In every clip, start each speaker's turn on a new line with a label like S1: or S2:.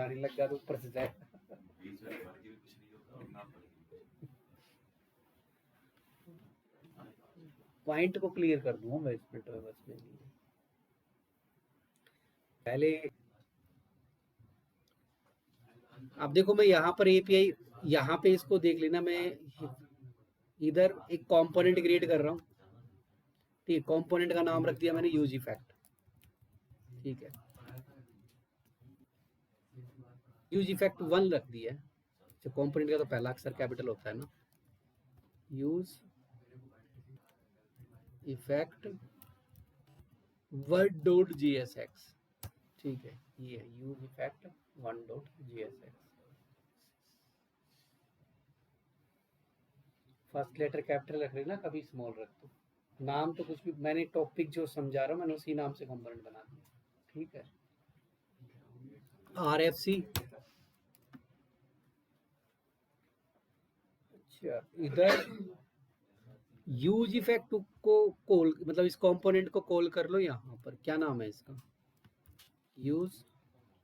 S1: पढ़ाने लग गया तो ऊपर से जाए। पॉइंट को क्लियर कर दूंगा मैं इस फिल्टर में बस में पहले। अब देखो मैं यहाँ पर एपीआई, यहाँ पे इसको देख लेना, मैं इधर एक कंपोनेंट क्रिएट कर रहा हूँ, ठीक। कंपोनेंट का नाम रख दिया मैंने यूज इफेक्ट, ठीक है। यूज इफेक्ट 1 रख दिया है। जो कंपोनेंट का तो पहला अक्षर कैपिटल होता है ना, use effect word dot GSX, ठीक है। ये है use effect 1 dot GSX. First letter capital रख लेना, कभी स्मॉल रख दो। नाम तो कुछ भी, मैंने टॉपिक जो समझा रहा हूँ मैंने उसी नाम से कंपोनेंट बना दिया, ठीक है। RFC, अच्छा इधर यूज इफेक्ट को कॉल, मतलब इस कंपोनेंट को कॉल कर लो। यहाँ पर क्या नाम है इसका, यूज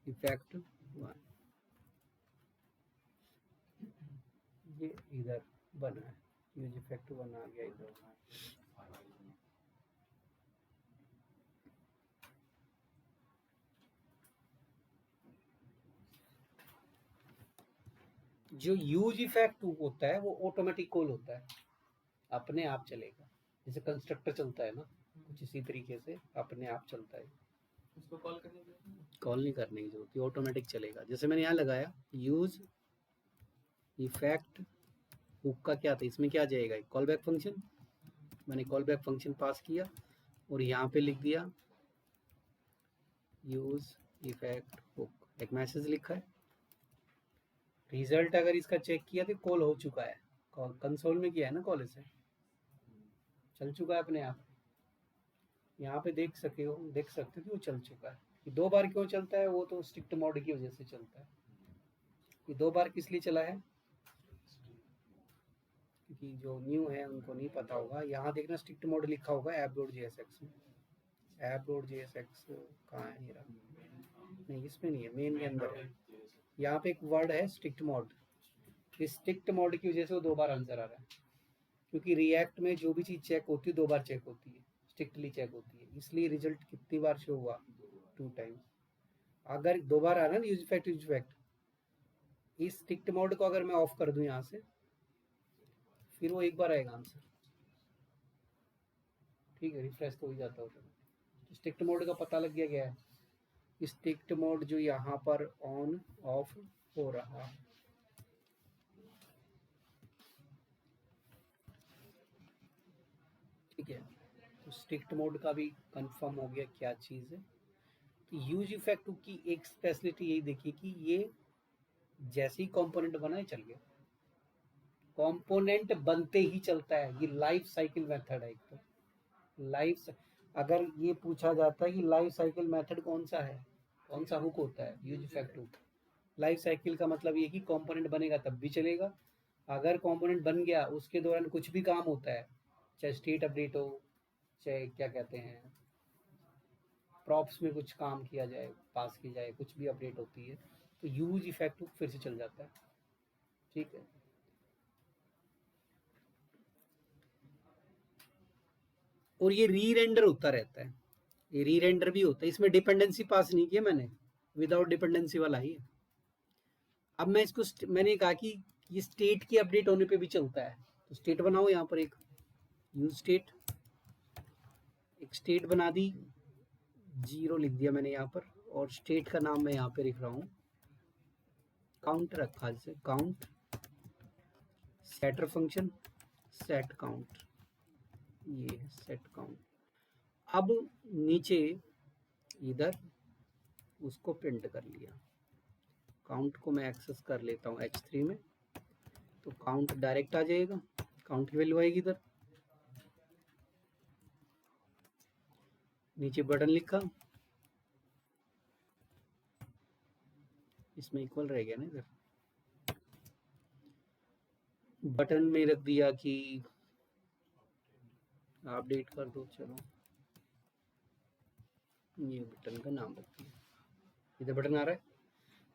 S1: इफेक्ट 1, ये इधर बना है, यूज इफेक्ट 1 आ गया इधर। जो यूज इफेक्ट होता है वो ऑटोमेटिक कॉल होता है, अपने आप चलेगा, जैसे कंस्ट्रक्टर चलता है ना, कुछ इसी तरीके से अपने आप चलता है। उसको कॉल करने की, कॉल नहीं करने की जरूरत, ऑटोमेटिक चलेगा। जैसे मैंने यहाँ लगाया यूज इफेक्ट हुक का क्या था, इसमें क्या जाएगा, कॉल बैक फंक्शन। मैंने कॉल बैक फंक्शन पास किया और यहाँ पे लिख दिया यूज इफेक्ट हुक, एक मैसेज लिखा है। रिजल्ट अगर इसका चेक किया तो कॉल हो चुका है, कंसोल में किया है ना कॉल, इसे चल चुका है अपने आप। यहाँ पे देख सकते हो कि वो चल चुका है। ये 2 बार क्यों चलता है, वो तो स्ट्रिक्ट मोड की वजह से चलता है। ये 2 बार किस लिए चला है, क्योंकि जो न्यू है उनको नहीं पता होगा। यहाँ देखना स्ट्रिक्ट मोड लिखा होगा ऐप डॉट जेएसएक्स में। ऐप डॉट जेएसएक्स कहाँ है, ये रहा। नहीं इसमें नहीं है, मेन के अंदर है। यहाँ पे एक वर्ड है स्ट्रिक्ट मोड, इस स्ट्रिक्ट मोड की वजह से वो 2 बार आंसर आ रहा है, क्योंकि रिएक्ट में जो भी चीज़ चेक होती है 2 बार चेक होती है, स्ट्रिक्टली चेक होती है, इसलिए रिजल्ट कितनी बार शो हुआ, 2 टाइम्स। अगर 2 बार आ रहा है ना यूज इफेक्ट, इस स्ट्रिक्ट मोड को अगर मैं ऑफ कर दूं यहाँ से, फिर वो 1 बार आएगा आंसर, ठीक है। रिफ्रेश तो हो जाता है। स्ट्रिक्ट मोड का पता लग गया है, स्ट्रिक्ट मोड जो यहाँ पर ऑन ऑफ हो रहा है, ठीक है। तो स्ट्रिक्ट मोड का भी कंफर्म हो गया क्या चीज़ है। तो यूज इफेक्ट की एक स्पेशलिटी यही देखिए कि ये जैसे ही कंपोनेंट बना है चल गया, कंपोनेंट बनते ही चलता है। ये लाइफ साइकिल मेथड है। एक तो लाइफ, अगर ये पूछा जाता है कि लाइफ साइकिल मेथड कौन सा है, कौन सा हुक होता है, use effect hook. Life cycle का मतलब ये कि कंपोनेंट बनेगा तब भी चलेगा, अगर कंपोनेंट बन गया उसके दौरान कुछ भी काम होता है, चाहे स्टेट अपडेट हो, चाहे क्या कहते हैं प्रॉप्स में कुछ काम किया जाए, पास की जाए, कुछ भी अपडेट होती है, तो यूज इफेक्ट फिर से चल जाता है, ठीक है। और ये री रेंडर होता रहता है, ये री रेंडर भी होता है, इसमें डिपेंडेंसी पास नहीं किया मैंने, विदाउट डिपेंडेंसी वाला ही है। अब मैं इसको मैंने कहा कि ये स्टेट की अपडेट होने पे भी चलता है, तो स्टेट बनाओ। यहाँ पर एक यूज स्टेट, एक स्टेट बना दी, 0 लिख दिया मैंने यहाँ पर, और स्टेट का नाम मैं यहाँ पे लिख रहा हूँ काउंट रखा, जैसे count setter function set count, ये सेट काउंट। अब नीचे इधर उसको प्रिंट कर लिया, काउंट को मैं एक्सेस कर लेता हूँ H3 में, तो काउंट डायरेक्ट आ जाएगा, काउंट की वैल्यू आएगी इधर। नीचे बटन लिखा, इसमें इक्वल रह गया ना, इधर बटन में रख दिया कि अपडेट कर दो। चलो ये बटन का नाम रख दिया, इधर बटन आ रहा है,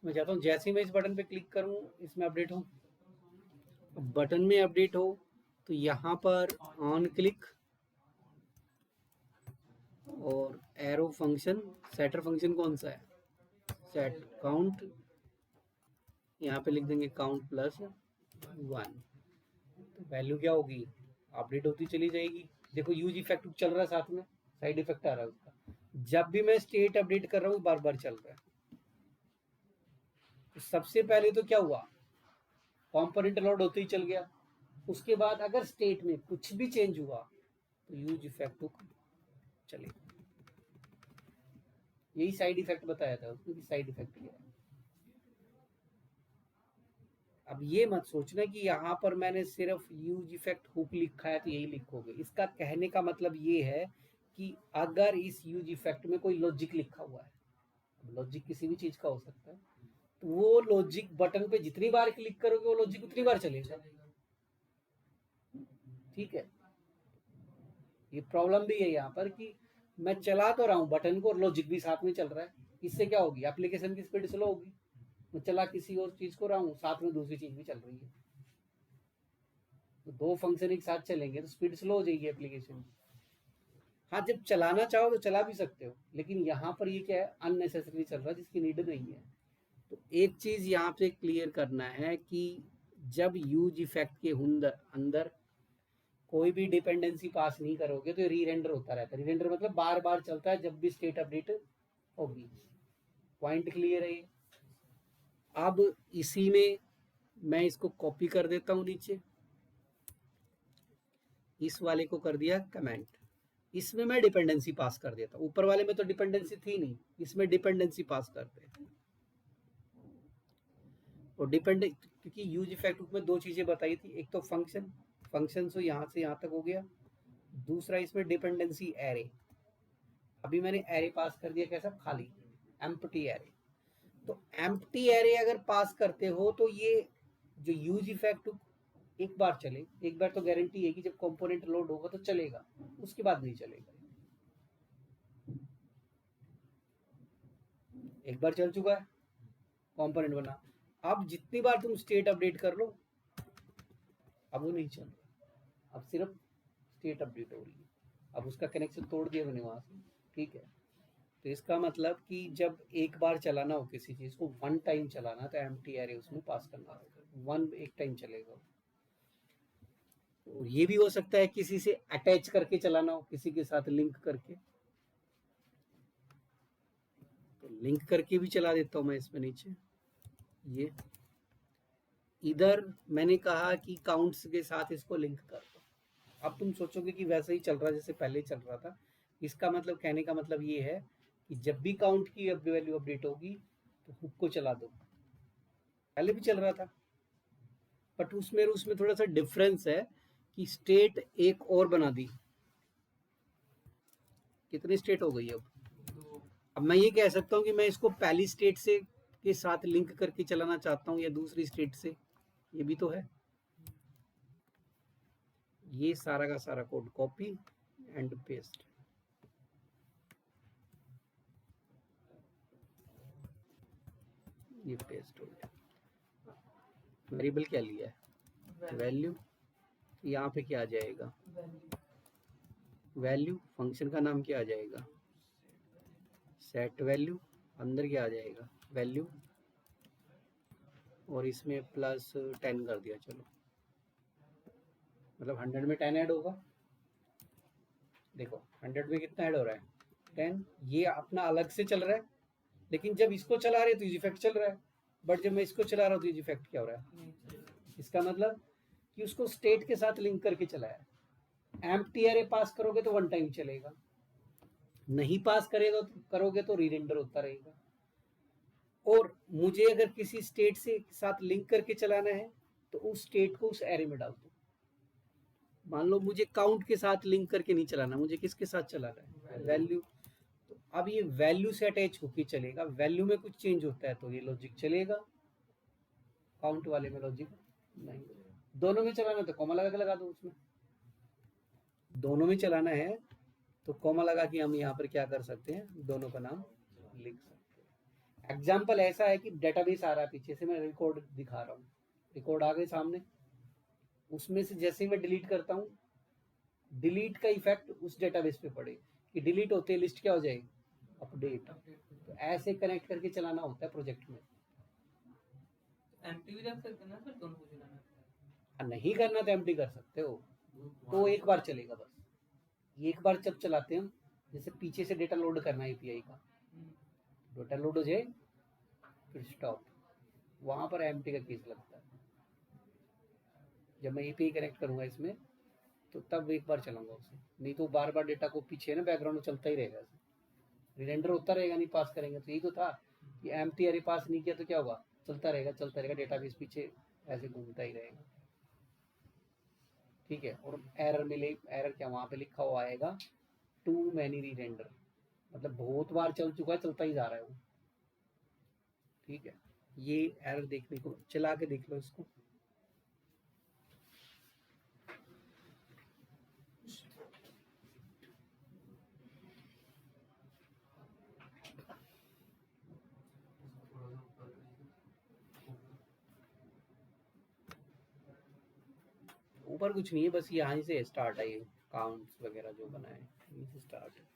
S1: मैं चाहता हूँ जैसे ही मैं इस बटन पे क्लिक करूँ इसमें अपडेट हो, बटन में अपडेट हो तो यहाँ पर ऑन क्लिक और एरो फंक्शन, सेटर फंक्शन कौन सा है, सेट काउंट, यहाँ पे लिख देंगे काउंट प्लस 1, तो वैल्यू क्या होगी, अपडेट होती चली जाएगी। देखो यूज इफेक्ट चल रहा है साथ में, साइड इफेक्ट आ रहा है उसका, जब भी मैं स्टेट अपडेट कर रहा हूँ बार बार चल रहा है। तो सबसे पहले तो क्या हुआ, कंपोनेंट लोड होते ही चल गया, उसके बाद अगर स्टेट में कुछ भी चेंज हुआ तो यूज इफेक्ट चलेगा। यही साइड इफेक्ट बताया था उसमें, साइड इफेक्ट क्या है। अब ये मत सोचना कि यहाँ पर मैंने सिर्फ यूज इफेक्ट हुक लिखा है तो यही लिखोगे, इसका कहने का मतलब ये है कि अगर इस यूज इफेक्ट में कोई लॉजिक लिखा हुआ है, लॉजिक किसी भी चीज का हो सकता है, तो वो लॉजिक बटन पे जितनी बार क्लिक करोगे वो लॉजिक उतनी बार चलेगा। ठीक है, ये प्रॉब्लम भी है यहाँ पर कि मैं चला तो रहा हूँ बटन को और लॉजिक भी साथ में चल रहा है, इससे क्या होगी, एप्लीकेशन की स्पीड स्लो होगी। मैं चला किसी और चीज को रहा हूँ, साथ में दूसरी चीज भी चल रही है, तो दो फंक्शन एक साथ चलेंगे तो स्पीड स्लो हो जाएगी एप्लीकेशन। हाँ, जब चलाना चाहो तो चला भी सकते हो, लेकिन यहाँ पर ये क्या है, अननेसेसरी चल रहा है जिसकी नीड नहीं है। तो एक चीज यहाँ पे क्लियर करना है कि जब यूज इफेक्ट के अंदर कोई भी डिपेंडेंसी पास नहीं करोगे तो री रेंडर होता रहता है। री रेंडर मतलब बार बार चलता है जब भी स्टेट अपडेट होगी। पॉइंट क्लियर है। अब इसी में मैं इसको कॉपी कर देता हूं नीचे, इस वाले को कर दिया कमेंट, इसमें मैं डिपेंडेंसी पास कर देता हूं, ऊपर वाले में तो डिपेंडेंसी थी नहीं, इसमें डिपेंडेंसी पास करते हैं। और डिपेंडेंट, क्योंकि यूज इफेक्ट में दो चीजें बताई थी, एक तो फंक्शन, फंक्शन से यहाँ से यहाँ तक हो गया, दूसरा इसमें डिपेंडेंसी एरे। अभी मैंने एरे पास कर दिया कैसा, खाली एम्प्टी एरे। तो एम्प्टी एरे अगर पास करते हो तो ये जो यूज इफेक्ट एक बार चले, एक बार तो गारंटी है कि जब कंपोनेंट लोड होगा तो चलेगा, उसके बाद नहीं चलेगा। एक बार चल चुका है, कंपोनेंट बना, अब जितनी बार तुम स्टेट अपडेट कर लो अब वो नहीं चल रहा, अब सिर्फ स्टेट अपडेट हो रही है। अब उसका कनेक्शन तोड़ दिया मैंने वहां से। ठीक है, तो इसका मतलब कि जब एक बार चलाना हो किसी चीज को, वन टाइम चलाना, तो एम्प्टी एरे उसमें पास करना होगा, वन एक टाइम चलेगा। तो ये भी हो सकता है किसी से अटैच करके चलाना हो, किसी के साथ लिंक करके, तो लिंक करके भी चला देता हूं मैं इसमें नीचे। ये इधर मैंने कहा कि काउंट्स के साथ इसको लिंक कर दो। अब तुम सोचोगे कि वैसे ही चल रहा जैसे पहले चल रहा था, इसका मतलब, कहने का मतलब ये है कि जब भी काउंट की वैल्यू अपडेट होगी तो हुक को चला दो। पहले भी चल रहा था, बट उसमें थोड़ा सा डिफरेंस है कि स्टेट एक और बना दी। कितनी स्टेट हो गई अब मैं ये कह सकता हूँ कि मैं इसको पहली स्टेट से के साथ लिंक करके चलाना चाहता हूँ या दूसरी स्टेट से, ये भी तो है। ये सारा का सारा कोड कॉपी एंड पेस्ट, ये पेस्ट हो गया। वेरिएबल क्या लिया है, वैल्यू, यहाँ पे क्या आ जाएगा, वैल्यू, फंक्शन का नाम क्या आ जाएगा, सेट वैल्यू, अंदर क्या आ जाएगा, वैल्यू, और इसमें प्लस 10 कर दिया। चलो, मतलब 100 में 10 ऐड होगा। देखो 100 में कितना ऐड हो रहा है, 10। ये अपना अलग से चल रहा है, लेकिन जब इसको चला रहे तो इफेक्ट चल रहा है, बट जब मैं इसको चला रहा हूँ तो इफेक्ट क्या हो रहा है। इसका मतलब कि उसको स्टेट के साथ लिंक करके चलाया। एम्प्टी एरे पास करोगे तो वन टाइम चलेगा, नहीं पास करेगा तो करोगे तो रीरेंडर होता रहेगा। और मुझे अगर किसी स्टेट से साथ लिंक करके चलाना है तो उस स्टेट को उस एरे में डाल दो। मान लो मुझे काउंट के साथ लिंक करके नहीं चलाना, मुझे किसके साथ चलाना है, वैल्यू। तो अब ये वैल्यू से अटैच होके चलेगा, वैल्यू में कुछ चेंज होता है तो ये लॉजिक चलेगा, काउंट वाले में लॉजिक नहीं। दोनों में चलाना तो कॉमा लगा के लगा दो उसमें, दोनों में चलाना है तो कॉमा लगा के हम यहाँ पर क्या कर सकते हैं, दोनों का नाम लिख सकते हैं। एग्जाम्पल ऐसा है कि डेटाबेस आ रहा है पीछे से, मैं रिकॉर्ड दिखा रहा हूँ, रिकॉर्ड आ गए सामने, उसमें से जैसे ही मैं डिलीट करता हूँ, डिलीट का इफेक्ट उस डेटाबेस पे पड़े कि डिलीट होते लिस्ट क्या हो जाए, अपडेट। तो ऐसे कनेक्ट करके चलाना होता है प्रोजेक्ट में।
S2: एम्प्टी भी रख सकते हैं ना सर, दोनों को चलाना।
S1: नहीं करना तो एम्प्टी कर सकते हो, तो एक बार चलेगा बस। एक बार जब चलाते हैं हम, जैसे पीछे से डेटा लोड करना है एपीआई का, डेटा लोड हो जाए फिर स्टॉप, वहां पर एम्प्टी का केस लगता है। जब मैं एपीआई कनेक्ट करूंगा इसमें, तो तब एक बार चलाऊंगा उसे, नहीं तो बार बार डेटा को पीछे ना बैकग्राउंड में चलता ही रहेगा, रिरेंडर होता रहेगा, नहीं पास करेंगे तो। यही तो था कि एम्प्टी अरे पास नहीं किया तो क्या होगा, चलता रहेगा चलता रहेगा, डेटाबेस पीछे ऐसे घूमता ही रहेगा। ठीक है, और एरर मिले, एरर क्या वहां पे लिखा हुआ आएगा, टू मैनी री रेंडर, मतलब बहुत बार चल चुका है, चलता ही जा रहा है वो। ठीक है, ये एरर देखने को, चला के देख लो इसको। ऊपर कुछ नहीं है, बस यहाँ से स्टार्ट है, ये काउंट्स वगैरह जो बना है यहीं से स्टार्ट है।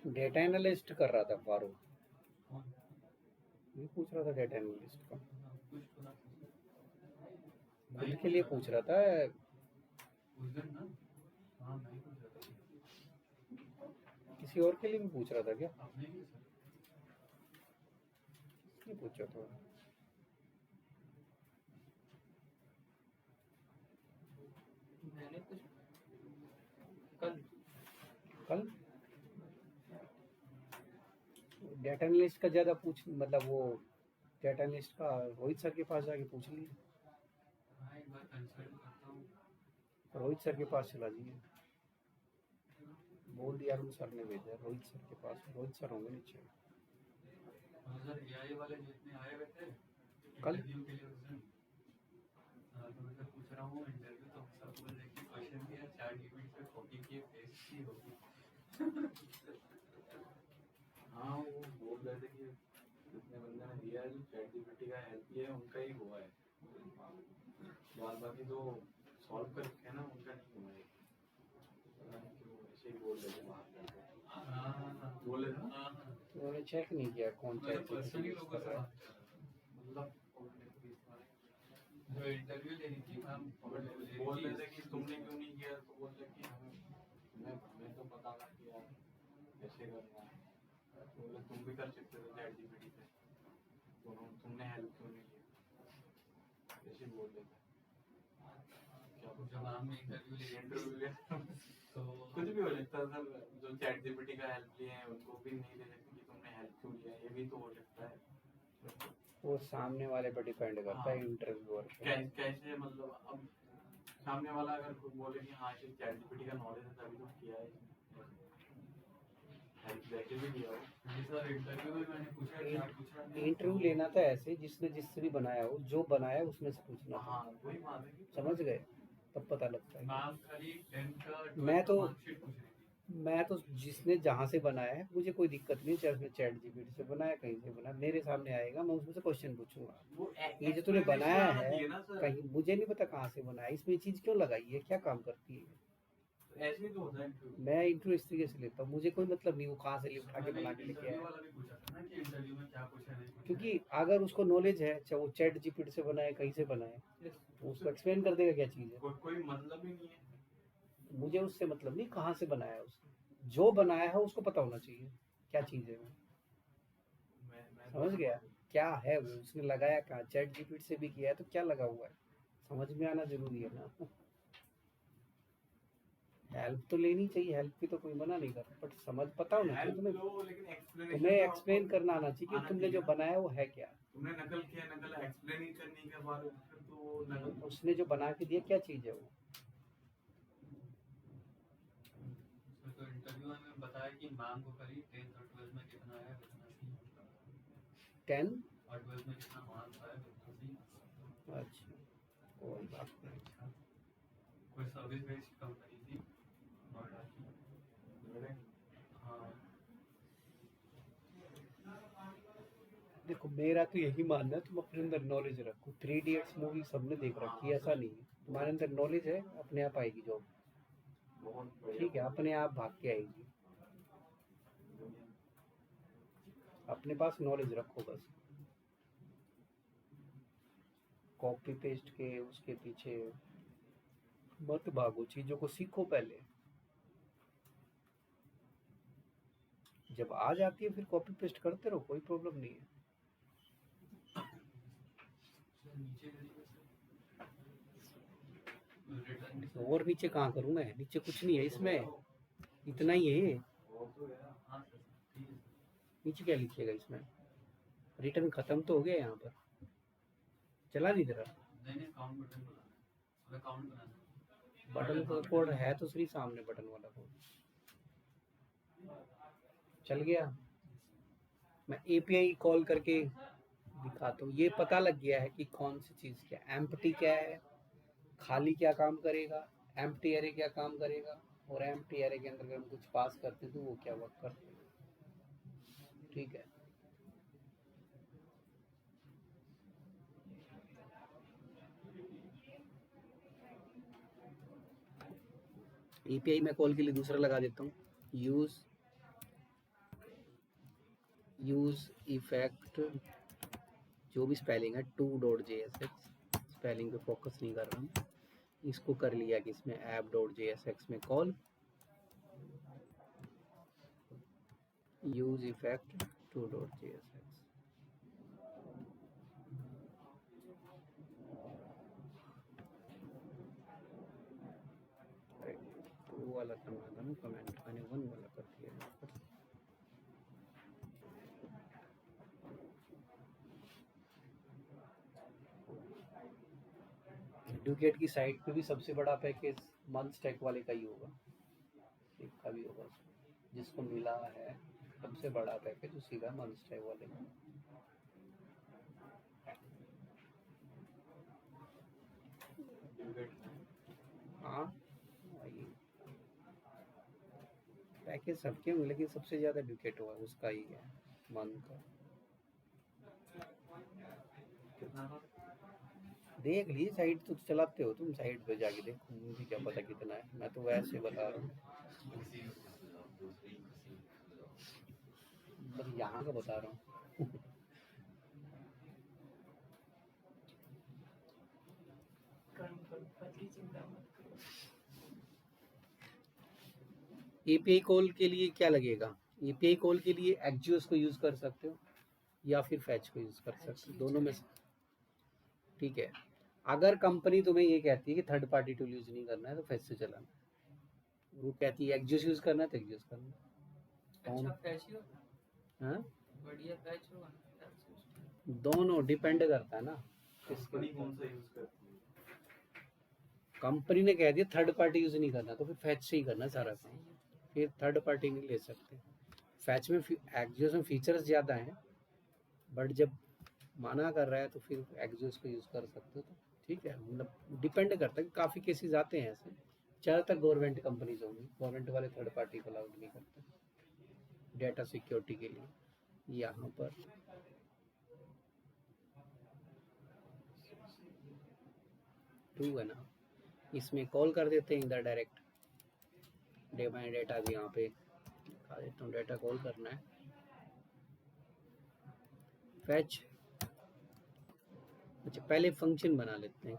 S1: डेटा एनालिस्ट कर रहा था फारूक, ये पूछ रहा था डेटा एनालिस्ट का, खुद के लिए पूछ रहा था, किसी और के लिए भी पूछ रहा था क्या, किसने पूछा था?
S2: मैंने कुछ कल
S1: कल डेटा एनालिस्ट का ज्यादा पूछ, मतलब वो डेटा एनालिस्ट का रोहित सर के पास जाके पूछ लिए, रोहित सर के पास चला जाइए, बोल दिया उन सर ने भेजा रोहित सर के पास, रोहित सर होंगे नीचे।
S2: वाले जितने आए हुए थे
S1: कल
S2: इंटरव्यू के लिए उस दिन, तो मैं तो पूछ रहा हूँ इंटरव्यू, तो सब बोल रहे कि क्वेश्चन दिया चैट जीपीटी पे कॉपी किए पेस्ट की होगी। हाँ वो बोल रहे थे कि जितने बंदे ने दिया है जो चैट जीपीटी का हेल्प लिया है उनका ही हुआ है, बाद बाकी जो सॉल्व कर रखे हैं ना उनका नहीं हुआ है। पता नहीं क्यों ऐसे ही बोल रहे थे बाहर, बोले ना
S1: उन्होंने चेक नहीं किया कौन चैट जीपीटी यूज कर रहा है।
S2: मतलब जो इंटरव्यू लेनी थी मैम बोल रहे थे कि तुमने क्यों नहीं किया, तो बोल रहे कि हमें तो पता था कि यार कैसे करना है, बोले तुम भी कर सकते थे चैट जीपीटी पे, तो तुमने हेल्प क्यों नहीं किया, ऐसे बोल रहे थे। क्या जब हमने इंटरव्यू लिया तो
S3: कुछ भी हो सकता है सर, जो चैट जीपीटी का हेल्प लिए हैं उनको भी नहीं ले सकते कि तुमने हेल्प क्यों लिया, ये भी तो हो सकता है।
S1: वो सामने वाले पर डिपेंड करता है, इंटरव्यूअर पे।
S3: कैसे मतलब, अब सामने वाला अगर कोई बोले कि हाँ इसे चैट जीपीटी का नॉलेज है तभी तो किया है, हेल्प लेके भी लिया हो।
S2: नहीं सर, इंटरव्यू में मैंने पूछा क्या पूछा नहीं,
S1: इंटरव्यू
S2: तो-
S1: लेना था ऐसे जिसने जिससे भी बनाया हो, जो बनाया उसमें से पूछना था,
S3: हाँ वही बात है कि
S1: समझ गए, तब पता लगता है।
S2: मैम खाली 10th का
S1: मैं
S2: 12th
S1: तो-
S2: का मार्कशीट पूछ रही थी।
S1: मैं तो जिसने जहाँ से बनाया है मुझे कोई दिक्कत नहीं, चाहे उसने चैट जीपीटी से बनाया, कहीं से बनाया, मेरे सामने आएगा, मैं उसमें से क्वेश्चन पूछूंगा।
S3: वो
S1: ये जो तूने बनाया
S3: explanation आना
S1: है,
S3: चाहिए ना सर।
S1: कहीं मुझे नहीं पता कहाँ से बनाया, इसमें चीज क्यों लगाई है, क्या काम करती है।
S3: ऐसे ही तो होता है interview।
S1: मैं इंटरव्यू इस तरीके से लेता हूँ, मुझे कोई मतलब नहीं वो कहाँ से उठा के
S2: मैंने
S1: बना के लेके
S2: इंटरव्यू
S1: आया।
S2: वाला भी पूछा था ना कि इंटरव्यू में क्या पूछा नहीं पूछा।
S1: क्योंकि अगर उसको नॉलेज है, चाहे वो चैट जीपीटी से बनाए कहीं से बनाए, तो उसको एक्सप्लेन कर देगा क्या चीज़ है।
S3: कोई मतलब ही नहीं है।
S1: मुझे उससे मतलब नहीं कहाँ से बनाया है उसने, जो बनाया है उसको पता होना चाहिए क्या चीज़ है वो,
S3: मैं
S1: समझ गया, क्या है वो, उसने लगाया कहाँ, चैट जीपीटी से भी किया है तो क्या लगा हुआ है, समझ में आना जरूरी है ना। हेल्प तो लेनी चाहिए, हेल्प की तो कोई मना नहीं कर, बट समझ पता होना चाहिए
S3: हेल्प
S1: तुम्हें,
S3: लो लेकिन explanation
S1: तुम्हें
S3: तो
S1: एक्सप्लेन
S3: आपको
S1: करना आना चाहिए कि
S3: आना
S1: तुमने जो
S3: चाहिए ना।
S1: बनाया वो है क्या।
S3: तुमने नकल किया, नकल एक्सप्लेन ही करने के बाद फिर तो नकल।
S1: उसने जो बना के दिया क्या चीज़ है वो।
S2: तो इंटरव्यू में बताया कि मैम को करी 10th और 12th में कितना आया कितना नहीं,
S1: 10
S2: और 12th में कितना मार्क्स आया कितना नहीं।
S1: अच्छा, कोई बात नहीं।
S2: कोई सर्विस बेस्ड कंपनी थी नोएडा की। हाँ
S1: देखो मेरा तो यही मानना है, तुम अपने अंदर नॉलेज रखो। 3 इडियट्स मूवी सबने देख रखी है, ऐसा नहीं है, तुम्हारे अंदर नॉलेज है, अपने आप आएगी जॉब,
S3: बहुत बढ़िया।
S1: ठीक है, अपने आप भाग के आएगी। अपने पास नॉलेज रखो बस, कॉपी पेस्ट के उसके पीछे मत भागो, चीजों को सीखो पहले, जब आ जाती है फिर कॉपी पेस्ट करते रहो, कोई प्रॉब्लम नहीं है।
S2: नीचे रिटर्न
S1: और नीचे कहाँ करूँ मैं, नीचे कुछ नहीं है इसमें, इतना ही है।
S2: हाँ सर ठीक है।
S1: नीचे क्या लिखिएगा इसमें, रिटर्न खत्म तो हो गया यहाँ पर, चला नहीं दे रहा।
S2: नहीं काउंट बटन बनाना है, काउंट बनाना है।
S1: बटन कोड है तो सही सामने, बटन वाला कोड चल गया। मैं एपीआई कॉल करके दिखाता हूँ, ये पता लग गया है कि कौन सी चीज़ क्या, एम्प्टी क्या है, खाली क्या काम करेगा, एम्प्टी एरे क्या काम करेगा, और एम्प्टी एरे के अंदर अगर हम कुछ पास करते तो वो क्या वर्क करते हैं, ठीक है। एपीआई मैं कॉल के लिए दूसरा लगा देता हूँ, यूज इफेक्ट, जो भी स्पेलिंग है 2.jsx, स्पेलिंग पे फोकस नहीं कर रहा हूँ, इसको कर लिया कि इसमें app.jsx में call, use effect 2.jsx, to वाला करना था ना कमेंट, मैंने 1 वाला कर दिया यहाँ पर। एडुकेट की साइट पे भी सबसे बड़ा पैकेज मंथ स्टैक वाले का ही होगा, एक का भी होगा उसमें। जिसको मिला है सबसे बड़ा पैकेज उसी का, मंथ स्टैक वाले का। हाँ वही पैकेज सबके होंगे, लेकिन सबसे ज़्यादा एडुकेट हुआ उसका ही है मंथ का।
S3: कितना था?
S1: देख लीजिए, साइट तो चलाते हो तुम, साइट पे जाके देखो, मुझे क्या पता कितना है, मैं तो वैसे बता रहा हूँ, बस यहाँ का बता रहा हूँ। एपीआई कॉल के लिए क्या लगेगा, एपीआई कॉल के लिए एक्जियोस को यूज़ कर सकते हो या फिर फैच को यूज़ कर सकते हो, दोनों में से, ठीक है। अगर कंपनी तुम्हें ये कहती है कि थर्ड पार्टी टूल यूज नहीं करना है तो फैच से चलाना, वो कहती है एक्जियोस यूज करना है तो एक्जियोस करना।
S2: अच्छा फैच ही होगा,
S1: हाँ
S2: बढ़िया फैच होगा ना, fetch system।
S1: दोनों डिपेंड करता है ना किसके
S3: कंपनी
S1: ऊपर।
S3: कौन सा यूज करती है?
S1: कंपनी ने कह दिया थर्ड पार्टी यूज नहीं करना तो फिर फैच से ही करना सारा काम, फिर थर्ड पार्टी नहीं ले सकते। फैच में एक्जियोस में फीचर्स ज़्यादा हैं, बट जब मना कर रहा है तो फिर एक्जियोस को यूज़ कर सकते हो तो ठीक है। मतलब डिपेंड करता है, काफ़ी केसेस आते हैं ऐसे। ज़्यादातर गवर्नमेंट कंपनीज होंगी, गवर्नमेंट वाले थर्ड पार्टी को अलाउड नहीं करते डेटा सिक्योरिटी के लिए। यहाँ पर टू है ना, इसमें कॉल कर देते हैं इधर डायरेक्ट डेटा भी यहाँ पे दिखा देता हूँ, डेटा कॉल करना है फैच। अच्छा पहले फंक्शन बना लेते हैं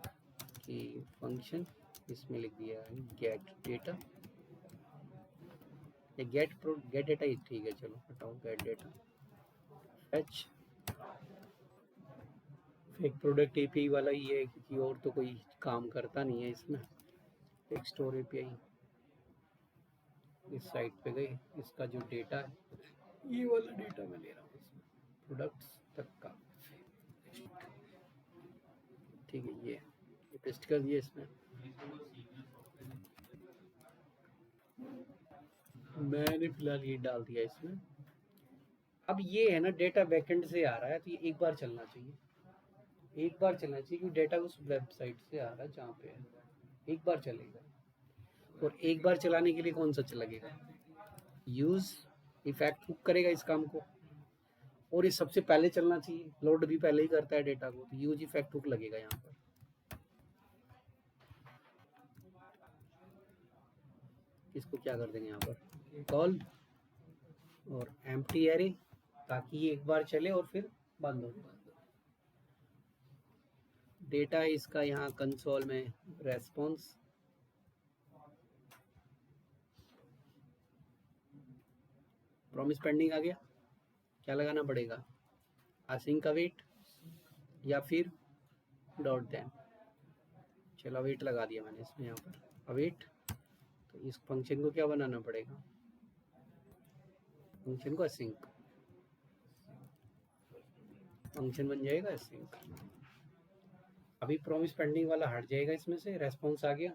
S1: कि फंक्शन इसमें लिख दिया है गेट डेटा, ये गेट डेटा ही ठीक है, चलो हटाओ गेट डेटा फैच। एक प्रोडक्ट एपीआई वाला ही है क्योंकि और तो कोई काम करता नहीं है इसमें। एक स्टोर एपीआई इस साइट पे गए, इसका जो डेटा है ये वाला डेटा मैं ले रहा हूँ इसमें प्रोडक्ट्स तक का, ठीक है। ये पेस्ट कर दिया इसमें, मैंने फिलहाल ये डाल दिया इसमें। अब ये है ना डेटा बैकएंड से आ रहा है तो ये एक बार चलना चाहिए, एक बार चलना चाहिए क्योंकि डेटा उस वेबसाइट से आ रहा है जहाँ पे है, एक बार चलेगा। और एक बार चलाने के लिए कौन सा लगेगा, यूज इफेक्ट हुक करेगा इस काम को, और ये सबसे पहले चलना चाहिए, लोड भी पहले ही करता है डेटा को, तो यूज इफेक्ट हुक लगेगा यहाँ पर। इसको क्या कर देंगे यहाँ पर कॉल और एम्प्टी एरे, ताकि ये एक बार चले और फिर बंद हो। डेटा इसका यहाँ कंसोल में रेस्पॉन्स, प्रॉमिस पेंडिंग आ गया, क्या लगाना पड़ेगा असिंक अवेट या फिर डॉट देन। चलो अवेट लगा दिया मैंने इसमें यहाँ पर अवेट। तो इस फंक्शन को क्या बनाना पड़ेगा, फंक्शन को असिंक, फंक्शन बन जाएगा असिंक। अभी प्रॉमिस पेंडिंग वाला हट जाएगा इसमें से, रेस्पॉन्स आ गया।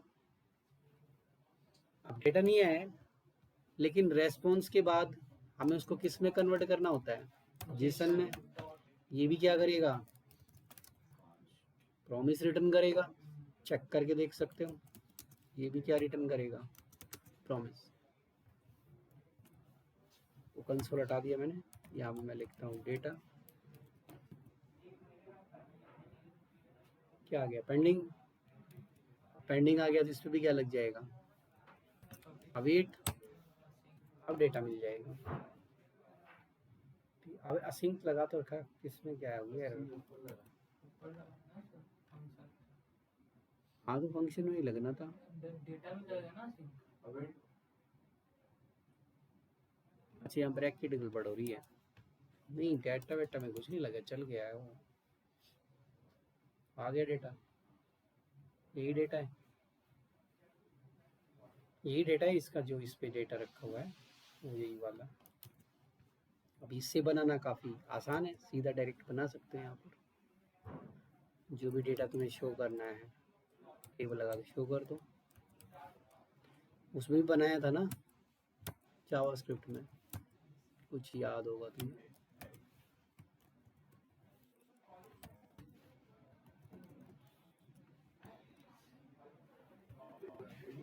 S1: अब डेटा नहीं आया लेकिन रेस्पॉन्स के बाद हमें उसको किस में कन्वर्ट करना होता है, जेसन में। ये भी क्या करेगा, प्रॉमिस रिटर्न करेगा, चेक करके देख सकते हो। ये भी क्या रिटर्न करेगा, प्रॉमिस। वो कंसोल हटा दिया मैंने, यहाँ पे मैं लिखता हूँ डेटा, क्या आ गया पेंडिंग, पेंडिंग आ गया तो इस पर भी क्या लग जाएगा अवेट। अब डेटा मिल जाएगा। अब असिंक लगा तो रखा, इसमें क्या है error? हाँ तो फंक्शन में ही लगना था,
S2: डेटा में जाएगा ना sync।
S1: अच्छा यहाँ ब्रैकेट गड़बड़ हो रही है, नहीं डेटा वेटा में कुछ नहीं लगा, चल गया है वो, आ गया डेटा, यही डेटा है, यही डेटा है इसका जो इस पे डेटा रखा हुआ है वो यही वाला। अब इससे बनाना काफ़ी आसान है, सीधा डायरेक्ट बना सकते हैं यहाँ पर। जो भी डेटा तुम्हें शो करना है टेबल लगा के शो कर दो। उसमें भी बनाया था ना जावास्क्रिप्ट में, कुछ याद होगा तुम्हें।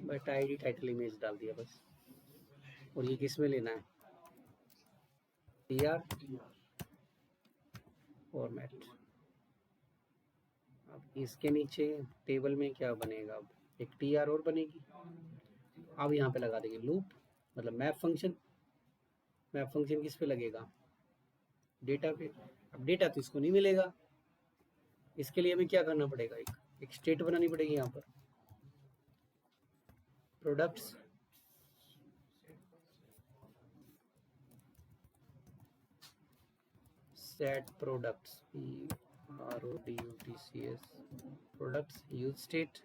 S1: बट आईडी टाइटल इमेज डाल दिया बस। और ये किस में लेना है, टीआर फॉर्मेट। अब इसके नीचे टेबल में क्या बनेगा, अब एक टीआर और बनेगी। अब यहाँ पे लगा देंगे लूप, मतलब मैप फंक्शन। मैप फंक्शन किस पे लगेगा, डेटा पे। अब डेटा तो इसको नहीं मिलेगा, इसके लिए हमें क्या करना पड़ेगा, एक स्टेट बनानी पड़ेगी यहाँ पर, products set products RODUTCS products use state.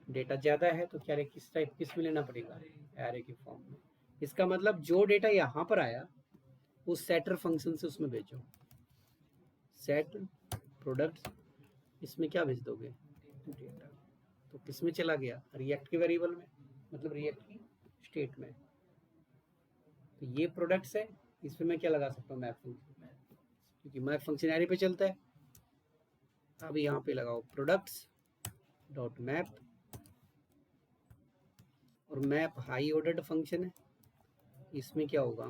S1: Data ज़्यादा है तो क्या किस में लेना पड़ेगा, एरे के फॉर्म में। इसका मतलब जो डेटा यहाँ पर आया उस सेटर फंक्शन से उसमें भेजो। सेट प्रोडक्ट्स, इसमें क्या भेज दोगे, डेटा। तो किस में चला गया, रिएक्ट के वेरिएबल में, मतलब रिएक्ट की स्टेट में। तो ये प्रोडक्ट्स है, इसमें मैं क्या लगा सकता हूँ, मैप फंक्शन, क्योंकि मैप फंक्शन एरे पे चलता है। अब यहाँ पे लगाओ प्रोडक्ट्स डॉट मैप, और मैप हाई ऑर्डर्ड फंक्शन है। इसमें क्या होगा,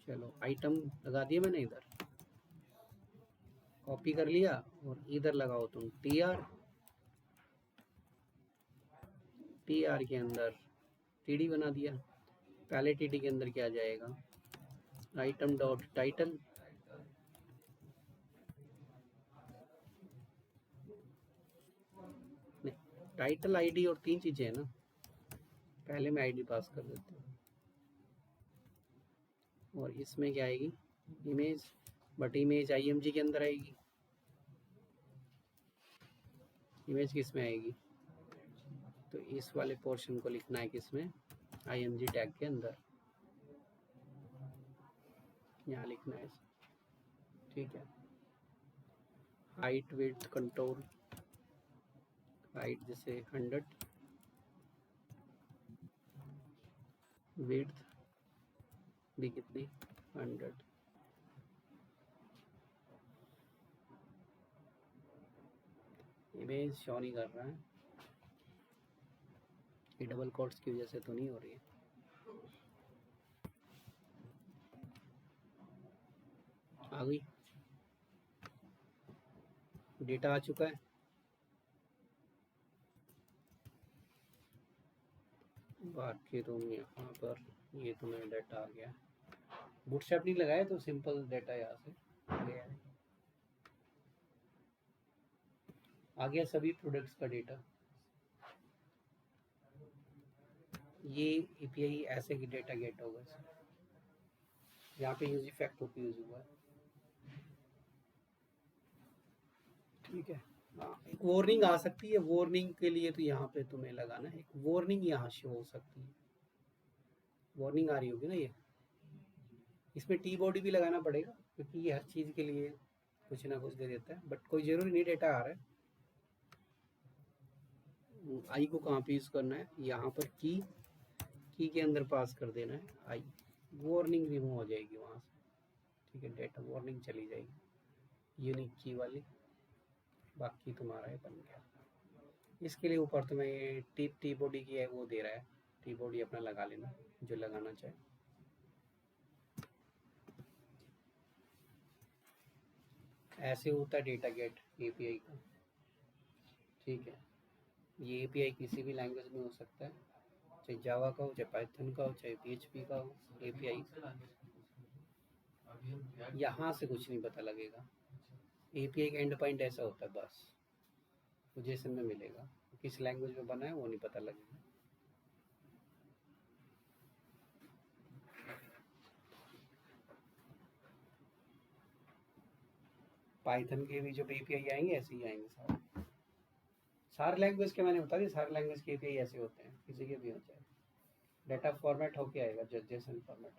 S1: चलो आइटम लगा दिया मैंने, इधर कॉपी कर लिया और इधर लगाओ तुम टीआर, टीआर के अंदर टीडी बना दिया। पहले टीडी के अंदर क्या जाएगा, item dot title, title ID और 3 चीजें हैं ना, पहले मैं आईडी पास कर देता हूँ। और इसमें क्या आएगी, इमेज, बट इमेज IMG के अंदर आएगी। इमेज किस में आएगी, तो इस वाले पोर्शन को लिखना है किसमें, IMG टैग के अंदर, यहाँ लिखना है, ठीक है। हाइट विड्थ कंट्रोल, हाइट जैसे 100, विड्थ भी कितनी 100। इमेज शो नहीं कर रहा है, ये डबल कोट्स की वजह से तो नहीं हो रही है। आ गई, डेटा आ चुका है। बाकी तुम यहाँ पर, ये तुम्हें डाटा आ गया। बूटस्ट्रैप नहीं लगाया तो सिंपल डाटा यहाँ से गया है। आ गया सभी प्रोडक्ट्स का डेटा। ये API ऐसे की डेटा गेट होगा, यहाँ पे यूज इफेक्ट होकर यूज हुआ है, ठीक है। हाँ, एक वार्निंग आ सकती है, वार्निंग के लिए तो यहाँ पे तुम्हें लगाना है, एक वार्निंग यहाँ शो हो सकती है, वार्निंग आ रही होगी ना ये। इसमें टी बॉडी भी लगाना पड़ेगा क्योंकि ये हर चीज़ के लिए कुछ ना कुछ दे देता है, बट कोई ज़रूरी नहीं डेटा आ रहा है। आई को कहाँ पे यूज़ करना है, यहाँ पर की के अंदर पास कर देना है आई, वार्निंग रिमूव हो जाएगी वहाँ से, ठीक है। डेटा वार्निंग चली जाएगी यूनिक की वाली, बाकी तुम्हारा ये बन गया। इसके लिए ऊपर तुम्हें टी बॉडी की है वो दे रहा है, टी बॉडी अपना लगा लेना जो लगाना चाहे। ऐसे होता है डेटा गेट API का, ठीक है। ये API किसी भी लैंग्वेज में हो सकता है, चाहे जावा का हो, चाहे पाइथन का हो, चाहे PHP का हो। API यहाँ से कुछ नहीं पता लगेगा, API का एंड पॉइंट ऐसा होता है, बस वो JSON में मिलेगा, किस लैंग्वेज में बना है वो नहीं पता लगेगा। पाइथन के भी जो API आएंगे ऐसे ही आएंगे सारे लैंग्वेज के, मैंने बता दिया सारे लैंग्वेज के API ऐसे होते हैं, किसी के भी हो जाए, डाटा फॉर्मेट होके आएगा, JSON फॉर्मेट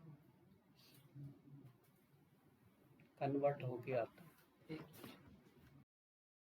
S1: कन्वर्ट होके आता है।